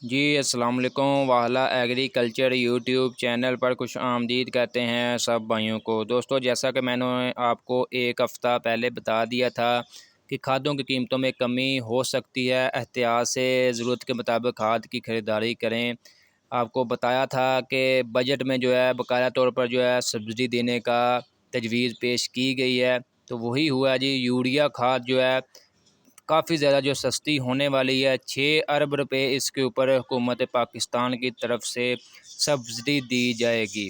जी अस्सलाम वालेकुम। वाहला agriculture YouTube channel पर खुश आमदीद कहते हैं सब भाइयों को। दोस्तों, जैसा कि मैंने आपको एक हफ़्ता पहले बता दिया था कि खादों की कीमतों में कमी हो सकती है, एहतियात से ज़रूरत के मुताबिक खाद की ख़रीदारी करें। आपको बताया था कि बजट में जो है बकाया तौर पर जो है सब्सिडी देने का तजवीज़ पेश की गई है, तो वही हुआ जी। यूरिया खाद जो है काफ़ी ज़्यादा जो सस्ती होने वाली है, 6 अरब रुपए इसके ऊपर हुकूमत पाकिस्तान की तरफ से सब्सिडी दी जाएगी।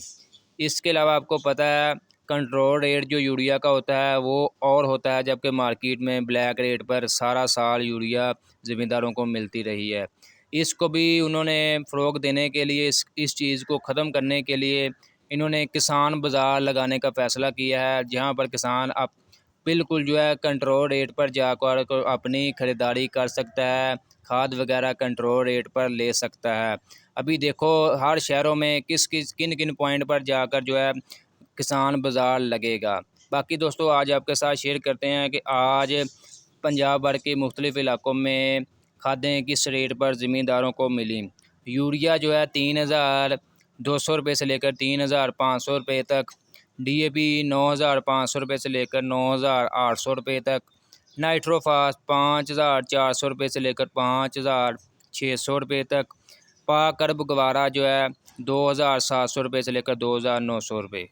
इसके अलावा आपको पता है कंट्रोल रेट जो यूरिया का होता है वो और होता है, जबकि मार्केट में ब्लैक रेट पर सारा साल यूरिया ज़मींदारों को मिलती रही है। इसको भी उन्होंने फ़रोग़ देने के लिए, इस चीज़ को ख़त्म करने के लिए इन्होंने किसान बाज़ार लगाने का फ़ैसला किया है, जहाँ पर किसान अब बिल्कुल जो है कंट्रोल रेट पर जाकर अपनी ख़रीदारी कर सकता है, खाद वगैरह कंट्रोल रेट पर ले सकता है। अभी देखो हर शहरों में किन-किन पॉइंट पर जाकर जो है किसान बाज़ार लगेगा। बाकी दोस्तों, आज आपके साथ शेयर करते हैं कि आज पंजाब भर के मुख्तलिफ़ इलाकों में खादें किस रेट पर ज़मींदारों को मिली। यूरिया जो है 3200 रुपये से लेकर 3500 रुपये तक, डीएपी 9500 रुपये से लेकर 9800 रुपये तक, नाइट्रोफास 5400 रुपये से लेकर 5600 रुपये तक, पाक अरब गवारा जो है 2700 रुपये से लेकर 2900 रुपये।